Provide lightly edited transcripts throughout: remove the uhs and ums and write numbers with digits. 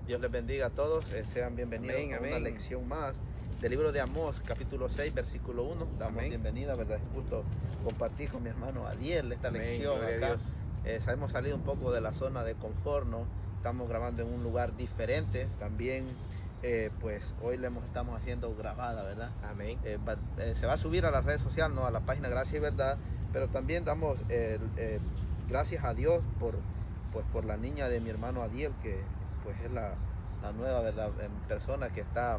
Dios les bendiga a todos, sean bienvenidos a una lección más del libro de Amós, capítulo 6, versículo 1. Damos bienvenida, ¿verdad? Es justo compartir con mi hermano Adiel esta lección acá. Hemos salido un poco de la zona de confort, ¿no? Estamos grabando en un lugar diferente. También, pues hoy le estamos haciendo grabada, ¿verdad? Amén. Se va a subir a las redes sociales, ¿no? A la página Gracia y Verdad, pero también damos gracias a Dios por la niña de mi hermano Adiel, que pues es la nueva, ¿verdad?, persona que está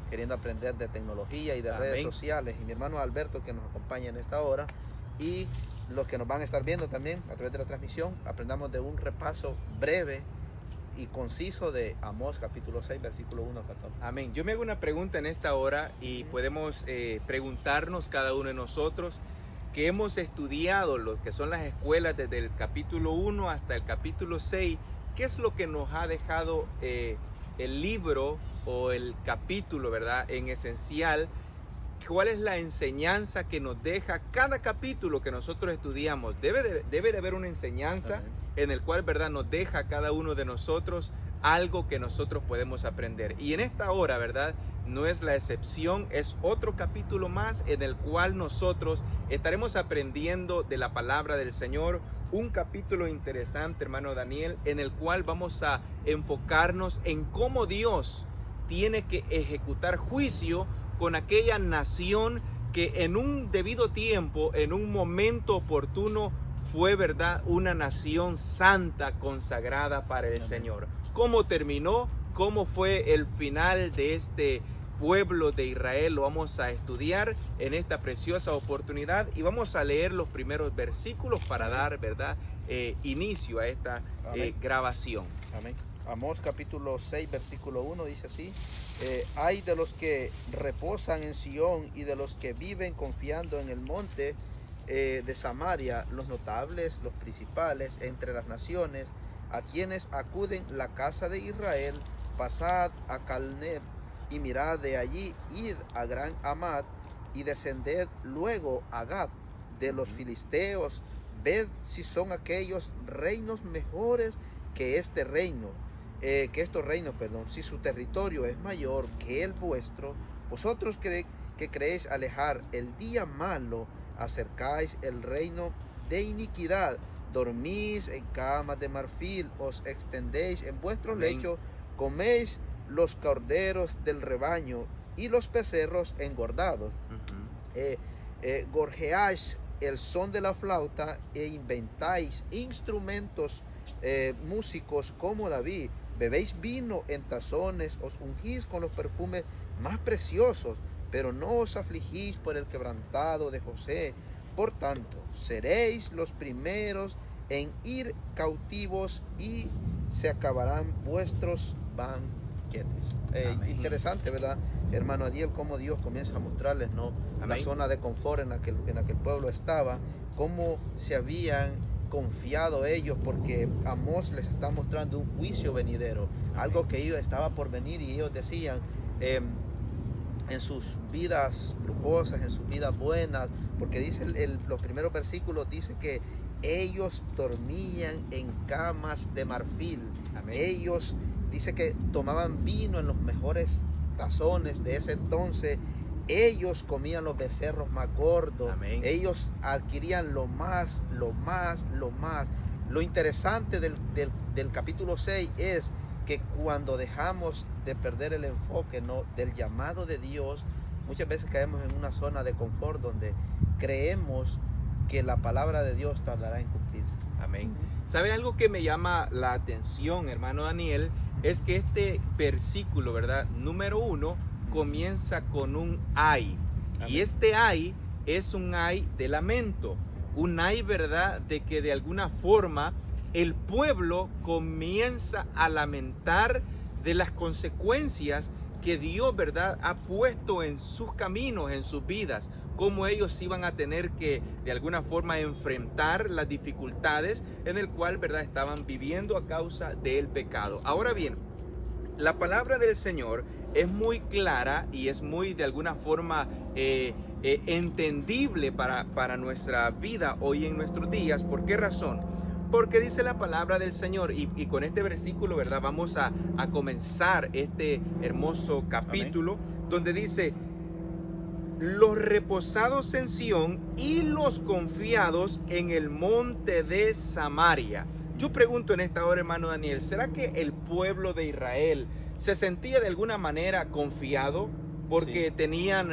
queriendo aprender de tecnología y de redes sociales, y mi hermano Alberto, que nos acompaña en esta hora, y los que nos van a estar viendo también a través de la transmisión. Aprendamos de un repaso breve y conciso de Amós capítulo 6 versículo 1 a 14. Amén. Yo me hago una pregunta en esta hora y podemos preguntarnos cada uno de nosotros que hemos estudiado lo que son las escuelas desde el capítulo 1 hasta el capítulo 6. ¿Qué es lo que nos ha dejado el libro o el capítulo, ¿verdad?, en esencial? ¿Cuál es la enseñanza que nos deja cada capítulo que nosotros estudiamos? Debe de haber una enseñanza en el cual, ¿verdad?, nos deja a cada uno de nosotros algo que nosotros podemos aprender. Y en esta hora, ¿verdad?, no es la excepción, es otro capítulo más en el cual nosotros estaremos aprendiendo de la palabra del Señor. Un capítulo interesante, hermano Daniel, en el cual vamos a enfocarnos en cómo Dios tiene que ejecutar juicio con aquella nación que en un debido tiempo, en un momento oportuno, fue, ¿verdad?, una nación santa, consagrada para el Señor. ¿Cómo terminó? ¿Cómo fue el final de este pueblo de Israel? Lo vamos a estudiar en esta preciosa oportunidad y vamos a leer los primeros versículos para dar, ¿verdad?, inicio a esta grabación. Amén. Amós capítulo 6 versículo 1 dice así: hay de los que reposan en Sión y de los que viven confiando en el monte de Samaria, los notables, los principales entre las naciones, a quienes acuden la casa de Israel. Pasad a Calneb y mirad de allí, id a Gran Amad y descended luego a Gad de los filisteos. Ved si son aquellos reinos mejores que este reino, si su territorio es mayor que el vuestro. Vosotros que creéis alejar el día malo, acercáis el reino de iniquidad. Dormís en camas de marfil, os extendéis en vuestro lecho, coméis los corderos del rebaño y los becerros engordados. Gorjeáis el son de la flauta e inventáis instrumentos músicos como David. Bebéis vino en tazones, os ungís con los perfumes más preciosos, pero no os afligís por el quebrantado de José. Por tanto, seréis los primeros en ir cautivos y se acabarán vuestros banquetes. Interesante, ¿verdad, hermano Adiel, cómo Dios comienza a mostrarles, ¿no?, la zona de confort en la que el pueblo estaba, cómo se habían confiado ellos, porque Amós les está mostrando un juicio venidero, algo que ellos estaba por venir, y ellos decían en sus vidas lujosas, en sus vidas buenas, porque dice los primeros versículos, dice que ellos dormían en camas de marfil. Ellos, dice que tomaban vino en los mejores tazones de ese entonces. Ellos comían los becerros más gordos. Ellos adquirían lo más. Lo interesante del capítulo 6 es que cuando dejamos de perder el enfoque, ¿no?, del llamado de Dios, muchas veces caemos en una zona de confort donde creemos que la palabra de Dios tardará en cumplirse. Amén. ¿Sabe algo que me llama la atención, hermano Daniel? Es que este versículo, ¿verdad?, número 1, comienza con un ay. Y este ay es un ay de lamento. Un ay, ¿verdad?, de que de alguna forma el pueblo comienza a lamentar de las consecuencias que Dios, ¿verdad?, ha puesto en sus caminos, en sus vidas. Cómo ellos iban a tener que de alguna forma enfrentar las dificultades en el cual, ¿verdad?, estaban viviendo a causa del pecado. Ahora bien, la palabra del Señor es muy clara y es muy de alguna forma entendible para nuestra vida hoy en nuestros días. ¿Por qué razón? Porque dice la palabra del Señor, y con este versículo, ¿verdad? Vamos a comenzar este hermoso capítulo. Amén. Donde dice: los reposados en Sión y los confiados en el monte de Samaria. Yo pregunto en esta hora, hermano Daniel, ¿será que el pueblo de Israel se sentía de alguna manera confiado? Porque sí, tenían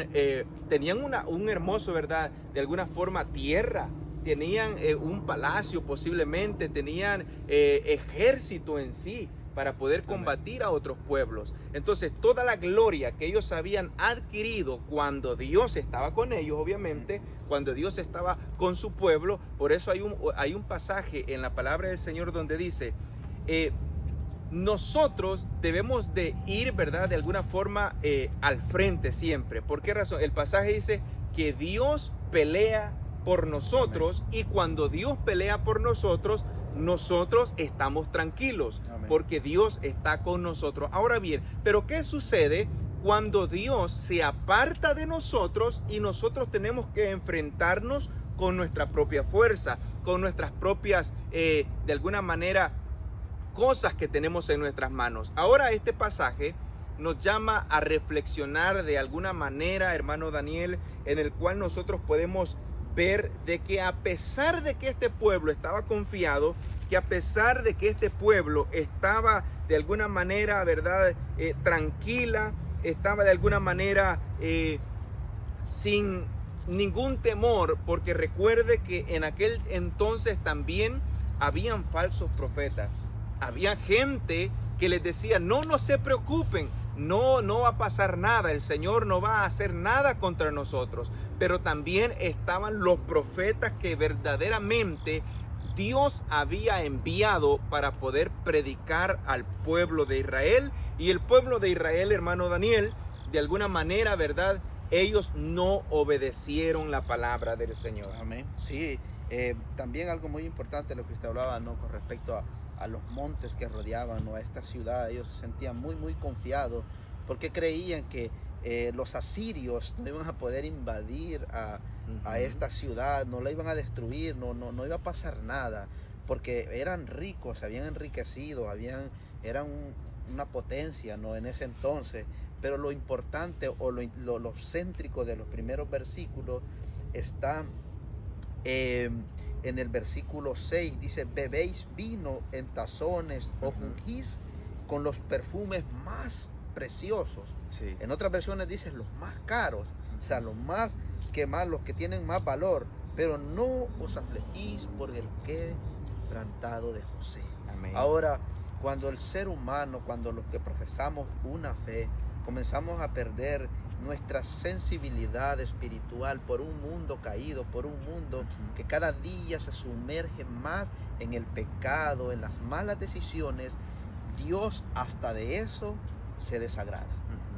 un hermoso, ¿verdad? De alguna forma, tierra. Tenían un palacio posiblemente, tenían ejército en sí para poder combatir a otros pueblos. Entonces, toda la gloria que ellos habían adquirido cuando Dios estaba con ellos, obviamente, cuando Dios estaba con su pueblo. Por eso hay un pasaje en la palabra del Señor donde dice, nosotros debemos de ir, ¿verdad? De alguna forma al frente siempre. ¿Por qué razón? El pasaje dice que Dios pelea por nosotros. Amén. Y cuando Dios pelea por nosotros, nosotros estamos tranquilos. Amén. Porque Dios está con nosotros. Ahora bien, ¿pero qué sucede cuando Dios se aparta de nosotros y nosotros tenemos que enfrentarnos con nuestra propia fuerza, con nuestras propias, de alguna manera, cosas que tenemos en nuestras manos? Ahora este pasaje nos llama a reflexionar de alguna manera, hermano Daniel, en el cual nosotros podemos ver de que a pesar de que este pueblo estaba confiado, que a pesar de que este pueblo estaba de alguna manera, ¿verdad? Tranquila, estaba de alguna manera sin ningún temor, porque recuerde que en aquel entonces también habían falsos profetas. Había gente que les decía, no se preocupen, no va a pasar nada, el Señor no va a hacer nada contra nosotros. Pero también estaban los profetas que verdaderamente Dios había enviado para poder predicar al pueblo de Israel. Y el pueblo de Israel, hermano Daniel, de alguna manera, ¿verdad? Ellos no obedecieron la palabra del Señor. Amén. Sí, también algo muy importante lo que usted hablaba, ¿no? Con respecto a los montes que rodeaban, ¿no? A esta ciudad. Ellos se sentían muy confiados porque creían que los asirios no iban a poder invadir a esta ciudad, no la iban a destruir, no iba a pasar nada, porque eran ricos, se habían enriquecido, eran una potencia, ¿no? En ese entonces. Pero lo importante o lo céntrico de los primeros versículos está en el versículo 6, dice: bebéis vino en tazones o ungís con los perfumes más preciosos. Sí. En otras versiones dice los más caros, o sea, los que tienen más valor, pero no os afligís por el quebrantado de José. Amén. Ahora, cuando el ser humano, cuando los que profesamos una fe, comenzamos a perder nuestra sensibilidad espiritual por un mundo caído, por un mundo que cada día se sumerge más en el pecado, en las malas decisiones, Dios hasta de eso se desagrada,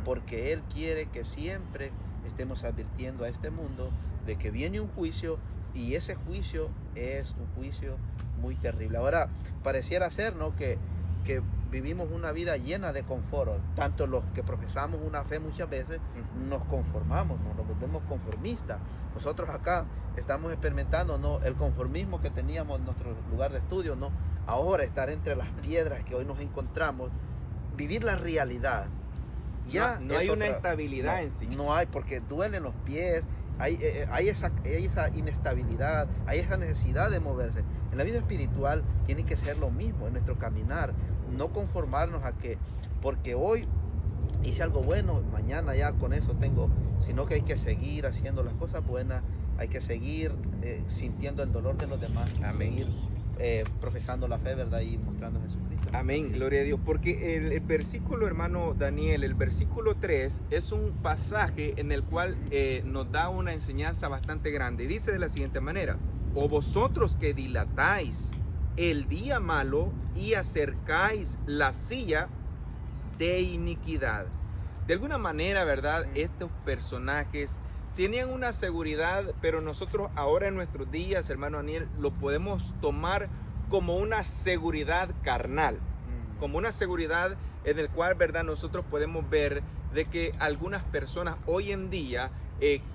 porque Él quiere que siempre estemos advirtiendo a este mundo de que viene un juicio, y ese juicio es un juicio muy terrible. Ahora, pareciera ser, ¿no?, que vivimos una vida llena de confort. Tanto los que profesamos una fe muchas veces nos conformamos, nos volvemos conformistas. Nosotros acá estamos experimentando, ¿no?, el conformismo que teníamos en nuestro lugar de estudio, ¿no? Ahora estar entre las piedras que hoy nos encontramos, vivir la realidad. Ya no hay una estabilidad en sí. No hay, porque duelen los pies, hay esa inestabilidad, hay esa necesidad de moverse. En la vida espiritual tiene que ser lo mismo, en nuestro caminar. No conformarnos a que, porque hoy hice algo bueno, mañana ya con eso tengo, sino que hay que seguir haciendo las cosas buenas, hay que seguir sintiendo el dolor de los demás. Amén. Seguir profesando la fe, ¿verdad? Y mostrando a Jesucristo. Amén, gloria a Dios, porque el versículo, hermano Daniel, el versículo 3 es un pasaje en el cual nos da una enseñanza bastante grande. Dice de la siguiente manera: o vosotros que dilatáis el día malo y acercáis la silla de iniquidad. De alguna manera, ¿verdad?, estos personajes tenían una seguridad, pero nosotros ahora en nuestros días, hermano Daniel, lo podemos tomar como una seguridad carnal, como una seguridad en el cual, ¿verdad?, nosotros podemos ver de que algunas personas hoy en día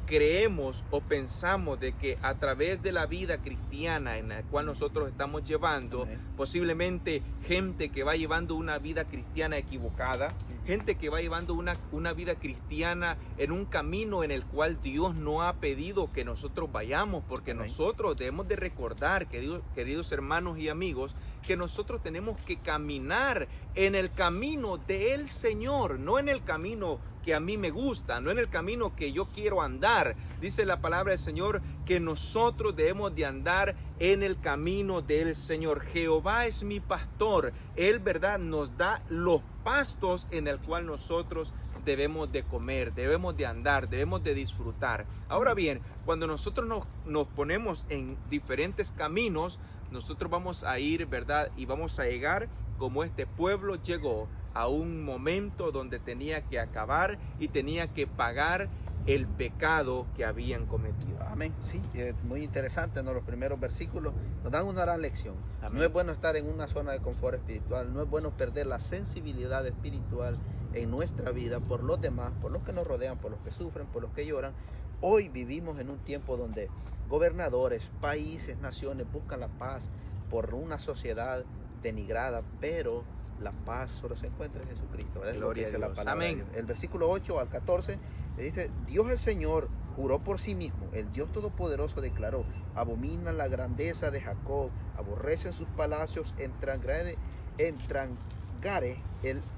creemos o pensamos de que a través de la vida cristiana en la cual nosotros estamos llevando, Amén. posiblemente gente que va llevando una vida cristiana equivocada, gente que va llevando una vida cristiana en un camino en el cual Dios no ha pedido que nosotros vayamos, porque Amén. nosotros debemos de recordar, queridos hermanos y amigos, que nosotros tenemos que caminar en el camino del Señor, no en el camino que a mí me gusta, no en el camino que yo quiero andar. Dice la palabra del Señor que nosotros debemos de andar en el camino del Señor. Jehová es mi pastor. Él, verdad, nos da los pastos en el cual nosotros debemos de comer, debemos de andar, debemos de disfrutar. Ahora bien, cuando nosotros nos ponemos en diferentes caminos, nosotros vamos a ir, verdad, y vamos a llegar como este pueblo llegó a un momento donde tenía que acabar y tenía que pagar el pecado que habían cometido. Amén. Sí, es muy interesante, ¿no? Los primeros versículos nos dan una gran lección. Amén. No es bueno estar en una zona de confort espiritual, no es bueno perder la sensibilidad espiritual en nuestra vida por los demás, por los que nos rodean, por los que sufren, por los que lloran. Hoy vivimos en un tiempo donde gobernadores, países, naciones buscan la paz por una sociedad denigrada, pero la paz solo se encuentra en Jesucristo, ¿verdad? Gloria a Dice la Dios. palabra de Amén. Dios. El versículo 8 al 14 le dice: Dios el Señor juró por sí mismo, el Dios Todopoderoso declaró: abominan la grandeza de Jacob, aborrecen sus palacios, entrangare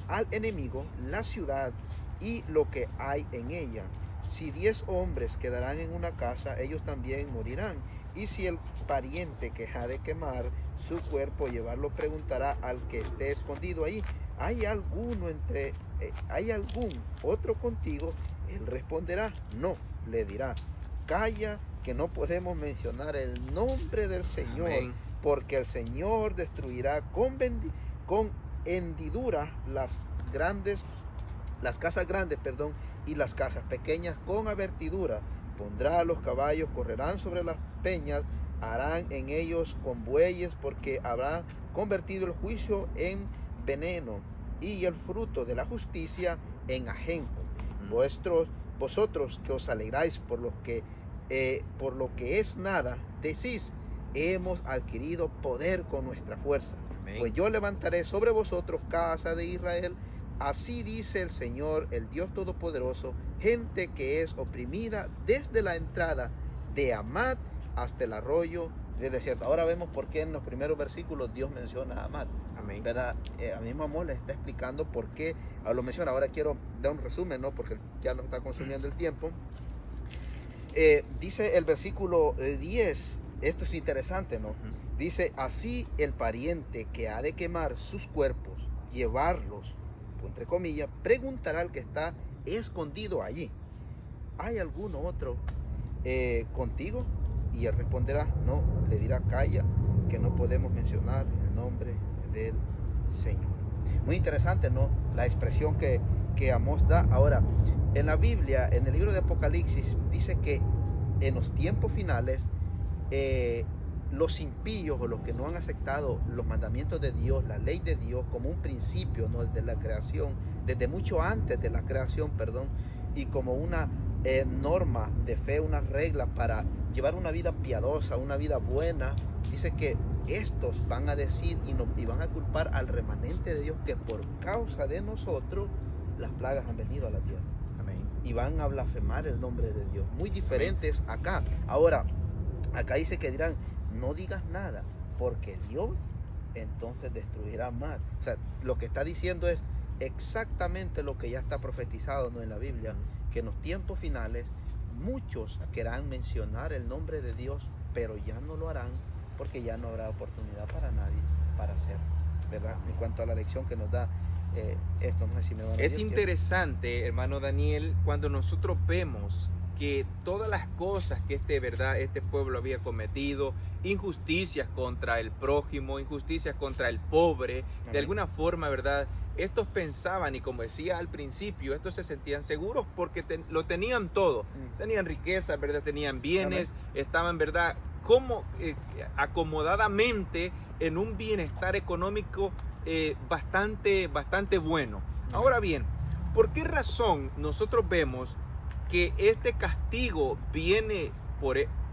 al enemigo la ciudad y lo que hay en ella. Si 10 hombres quedarán en una casa, ellos también morirán. Y si el pariente que ha de quemar su cuerpo, llevarlo, preguntará al que esté escondido ahí: ¿hay algún otro contigo? Él responderá: no. Le dirá: calla, que no podemos mencionar el nombre del Señor. Amén. Porque el Señor destruirá con hendidura las casas grandes, y las casas pequeñas con abertidura. Pondrá a los caballos, correrán sobre las peñas, harán en ellos con bueyes, porque habrá convertido el juicio en veneno y el fruto de la justicia en ajenjo. Vosotros que os alegráis por lo que es nada, decís: hemos adquirido poder con nuestra fuerza. Amén. Pues yo levantaré sobre vosotros, casa de Israel, así dice el Señor, el Dios Todopoderoso, gente que es oprimida desde la entrada de Amad hasta el arroyo del desierto. Ahora vemos por qué en los primeros versículos Dios menciona a Amad. Amén. ¿Verdad? A mismo amor les está explicando por qué lo menciona. Ahora quiero dar un resumen, ¿no? Porque ya nos está consumiendo el tiempo. Dice el versículo 10, esto es interesante, ¿no? Dice: así el pariente que ha de quemar sus cuerpos, llevarlos, entre comillas, preguntará al que está escondido allí: ¿hay alguno otro contigo? Y él responderá: no. Le dirá: calla, que no podemos mencionar el nombre del Señor. Muy interesante, ¿no? La expresión que Amós da. Ahora, en la Biblia, en el libro de Apocalipsis, dice que en los tiempos finales, los impíos o los que no han aceptado los mandamientos de Dios, la ley de Dios como un principio, ¿no? Desde la creación, desde mucho antes de la creación, y como una norma de fe, una regla para llevar una vida piadosa, una vida buena, dice que estos van a decir y van a culpar al remanente de Dios que por causa de nosotros las plagas han venido a la tierra. Amén. Y van a blasfemar el nombre de Dios. Muy diferentes acá. Ahora, acá dice que dirán: no digas nada, porque Dios entonces destruirá más. O sea, lo que está diciendo es exactamente lo que ya está profetizado, ¿no? En la Biblia, que en los tiempos finales muchos querrán mencionar el nombre de Dios, pero ya no lo harán, porque ya no habrá oportunidad para nadie para hacerlo, ¿verdad? En cuanto a la lección que nos da esto, no sé si me van a Es decir. interesante, hermano Daniel, cuando nosotros vemos que todas las cosas que este pueblo había cometido, injusticias contra el prójimo, injusticias contra el pobre, Amén. de alguna forma, ¿verdad? Estos pensaban, y como decía al principio, estos se sentían seguros porque lo tenían todo. Tenían riqueza, ¿verdad? Tenían bienes, estaban, ¿verdad? Como acomodadamente en un bienestar económico bastante bueno. Ahora bien, ¿por qué razón nosotros vemos que este castigo viene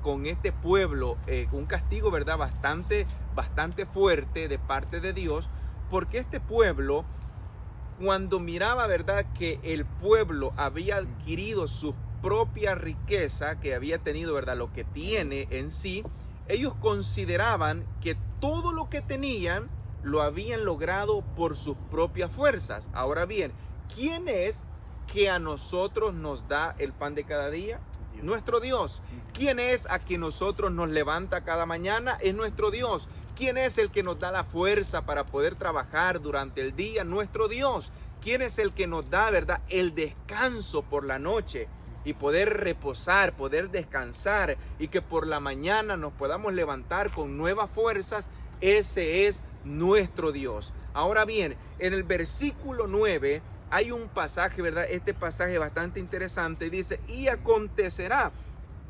con este pueblo, un castigo, ¿verdad? Bastante fuerte de parte de Dios, porque este pueblo, cuando miraba, ¿verdad?, que el pueblo había adquirido su propia riqueza, que había tenido, ¿verdad?, lo que tiene en sí, ellos consideraban que todo lo que tenían lo habían logrado por sus propias fuerzas. Ahora bien, ¿quién es que a nosotros nos da el pan de cada día? Dios. Nuestro Dios. ¿Quién es a quien nosotros nos levanta cada mañana? Es nuestro Dios. ¿Quién es el que nos da la fuerza para poder trabajar durante el día? Nuestro Dios. ¿Quién es el que nos da, verdad, el descanso por la noche y poder reposar, poder descansar y que por la mañana nos podamos levantar con nuevas fuerzas? Ese es nuestro Dios. Ahora bien, en el versículo 9 hay un pasaje, ¿verdad? Este pasaje bastante interesante. Dice, y acontecerá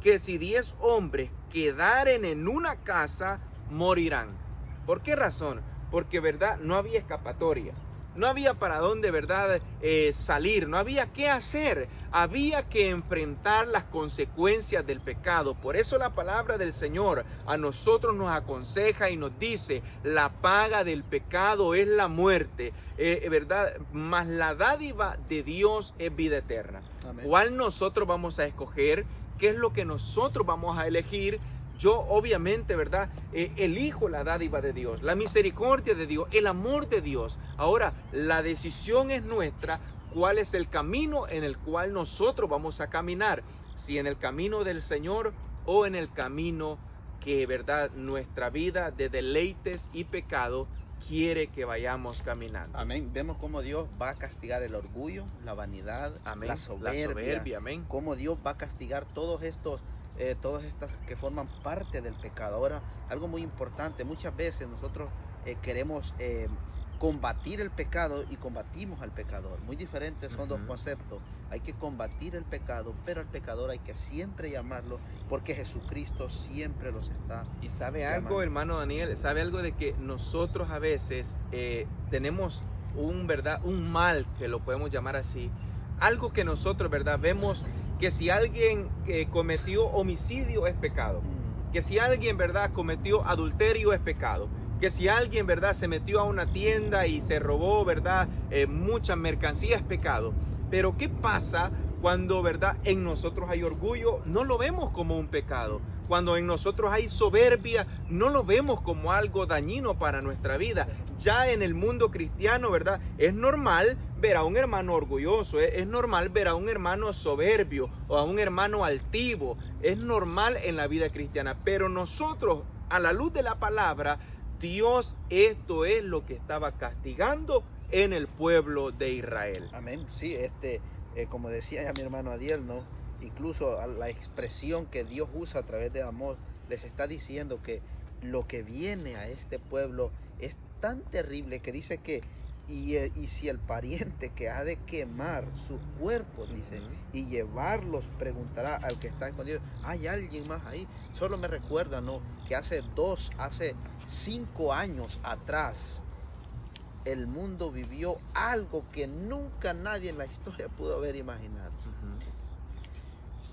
que si 10 hombres quedaren en una casa, morirán. ¿Por qué razón? Porque, ¿verdad?, no había escapatoria. No había para dónde, ¿verdad?, salir. No había qué hacer. Había que enfrentar las consecuencias del pecado. Por eso la palabra del Señor a nosotros nos aconseja y nos dice, la paga del pecado es la muerte, ¿verdad? Mas la dádiva de Dios es vida eterna. Amén. ¿Cuál nosotros vamos a escoger? ¿Qué es lo que nosotros vamos a elegir? Yo obviamente, ¿verdad?, elijo la dádiva de Dios, la misericordia de Dios, el amor de Dios. Ahora, la decisión es nuestra, cuál es el camino en el cual nosotros vamos a caminar. Si en el camino del Señor o en el camino que, ¿verdad?, nuestra vida de deleites y pecado quiere que vayamos caminando. Amén. Vemos cómo Dios va a castigar el orgullo, la vanidad, amén, la soberbia. Amén. Cómo Dios va a castigar todas estas que forman parte del pecado. Ahora, algo muy importante, muchas veces nosotros queremos combatir el pecado y combatimos al pecador. Muy diferentes son dos conceptos. Hay que combatir el pecado, pero al pecador hay que siempre llamarlo, porque Jesucristo siempre los está Y sabe llamando. Algo, hermano Daniel, sabe algo de que nosotros a veces tenemos un mal, que lo podemos llamar así, algo que nosotros, ¿verdad?, vemos que si alguien cometió homicidio es pecado, que si alguien, ¿verdad?, cometió adulterio es pecado, que si alguien, ¿verdad?, se metió a una tienda y se robó, ¿verdad?, muchas mercancías es pecado. Pero ¿qué pasa cuando, ¿verdad?, en nosotros hay orgullo? No lo vemos como un pecado. Cuando en nosotros hay soberbia, no lo vemos como algo dañino para nuestra vida. Ya en el mundo cristiano, ¿verdad?, es normal ver a un hermano orgulloso, es normal ver a un hermano soberbio o a un hermano altivo. Es normal en la vida cristiana. Pero nosotros, a la luz de la palabra, Dios, esto es lo que estaba castigando en el pueblo de Israel. Amén. Sí, como decía ya mi hermano Adiel, ¿no? Incluso la expresión que Dios usa a través de Amós les está diciendo que lo que viene a este pueblo es tan terrible que dice que y si el pariente que ha de quemar sus cuerpos, dice, y llevarlos, preguntará al que está escondido, ¿hay alguien más ahí? Solo me recuerda, ¿no?, que hace 5 años atrás el mundo vivió algo que nunca nadie en la historia pudo haber imaginado.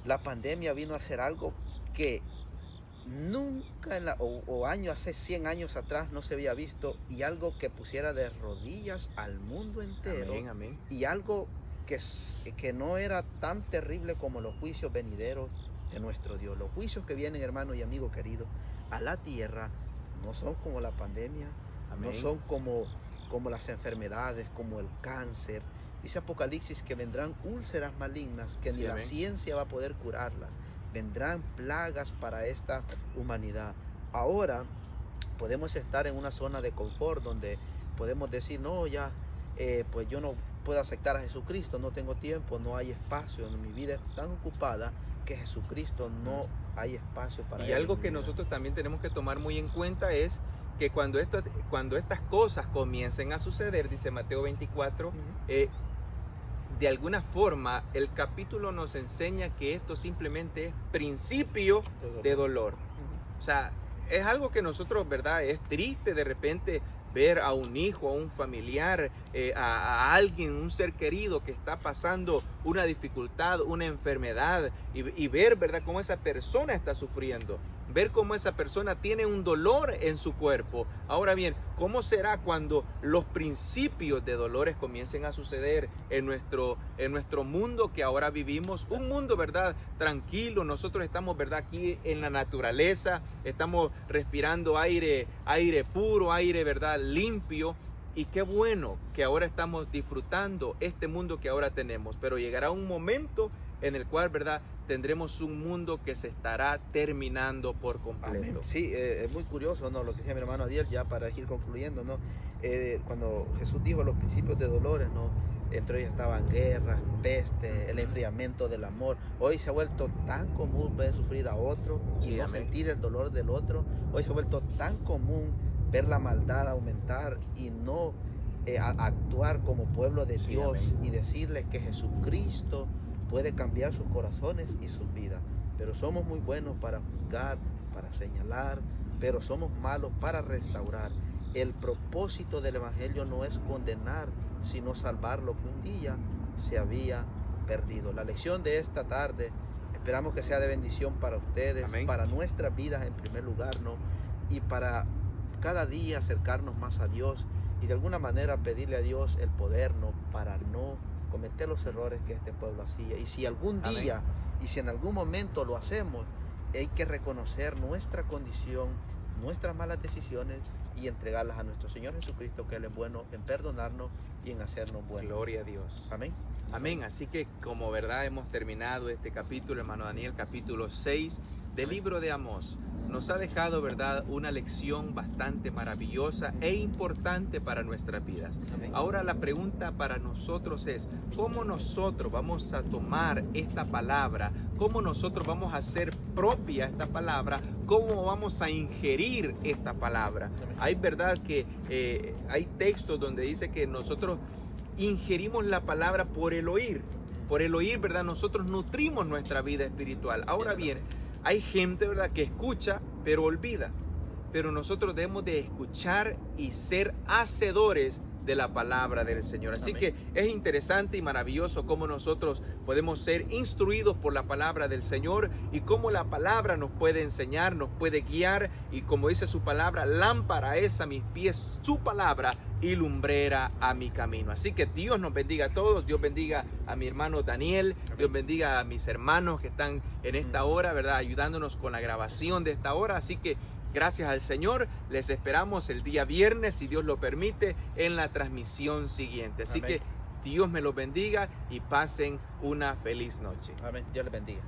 La pandemia vino a ser algo que nunca hace 100 años atrás no se había visto, y algo que pusiera de rodillas al mundo entero. Amén, amén. Y algo que no era tan terrible como los juicios venideros de nuestro Dios. Los juicios que vienen, hermano y amigo querido, a la tierra no son como la pandemia. Amén. No son como las enfermedades, como el cáncer. Dice Apocalipsis que vendrán úlceras malignas que ni la ciencia va a poder curarlas. Vendrán plagas para esta humanidad. Ahora podemos estar en una zona de confort donde podemos decir, no, ya, pues yo no puedo aceptar a Jesucristo, no tengo tiempo, no hay espacio, mi vida es tan ocupada que Jesucristo no hay espacio para él. Y algo que nosotros también tenemos que tomar muy en cuenta es que cuando estas cosas comiencen a suceder, dice Mateo 24, de alguna forma el capítulo nos enseña que esto simplemente es principio de dolor. O sea, es algo que nosotros, ¿verdad?, es triste de repente ver a un hijo, a un familiar, a alguien, un ser querido que está pasando una dificultad, una enfermedad, y ver, ¿verdad?, cómo esa persona está sufriendo. Ver cómo esa persona tiene un dolor en su cuerpo. Ahora bien, ¿cómo será cuando los principios de dolores comiencen a suceder en nuestro mundo que ahora vivimos? Un mundo, ¿verdad?, tranquilo. Nosotros estamos, ¿verdad?, aquí en la naturaleza. Estamos respirando aire puro, aire, ¿verdad?, limpio. Y qué bueno que ahora estamos disfrutando este mundo que ahora tenemos. Pero llegará un momento en el cual, ¿verdad?, tendremos un mundo que se estará terminando por completo. Amén. Sí, es muy curioso, ¿no?, lo que decía mi hermano Adiel, ya para ir concluyendo, ¿no? Cuando Jesús dijo los principios de dolores, ¿no?, entre ellos estaban guerras, peste, el enfriamiento del amor. Hoy se ha vuelto tan común ver sufrir a otro y Sí, no amén. sentir el dolor del otro. Hoy se ha vuelto tan común ver la maldad aumentar y no actuar como pueblo de Sí, Dios amén. y decirles que Jesucristo puede cambiar sus corazones y sus vidas. Pero somos muy buenos para juzgar, para señalar, pero somos malos para restaurar. El propósito del Evangelio no es condenar, sino salvar lo que un día se había perdido. La lección de esta tarde, esperamos que sea de bendición para ustedes, Amén. para nuestras vidas en primer lugar, ¿no? Y para cada día acercarnos más a Dios y de alguna manera pedirle a Dios el poder, ¿no?, para no cometer los errores que este pueblo hacía. Y si algún día, y si en algún momento lo hacemos, hay que reconocer nuestra condición, nuestras malas decisiones y entregarlas a nuestro Señor Jesucristo, que Él es bueno en perdonarnos y en hacernos buenos. Gloria a Dios. Amén. Amén. Así que como verdad hemos terminado este capítulo, hermano Daniel, capítulo 6 del libro de Amós. Nos ha dejado, verdad, una lección bastante maravillosa e importante para nuestras vidas. Amén. Ahora la pregunta para nosotros es, ¿cómo nosotros vamos a tomar esta palabra? ¿Cómo nosotros vamos a hacer propia esta palabra? ¿Cómo vamos a ingerir esta palabra? Hay verdad que hay textos donde dice que nosotros ingerimos la palabra por el oír. Por el oír, ¿verdad? Nosotros nutrimos nuestra vida espiritual. Ahora bien, hay gente, ¿verdad?, que escucha pero olvida. Pero nosotros debemos de escuchar y ser hacedores de la palabra del Señor. Así que es interesante y maravilloso cómo nosotros podemos ser instruidos por la palabra del Señor y cómo la palabra nos puede enseñar, nos puede guiar, y como dice su palabra, lámpara es a mis pies su palabra y lumbrera a mi camino. Así que Dios nos bendiga a todos. Dios bendiga a mi hermano Daniel. Dios bendiga a mis hermanos que están en esta hora, ¿verdad?, ayudándonos con la grabación de esta hora. Así que gracias al Señor, les esperamos el día viernes, si Dios lo permite, en la transmisión siguiente. Así que Dios me los bendiga y pasen una feliz noche. Amén. Dios les bendiga.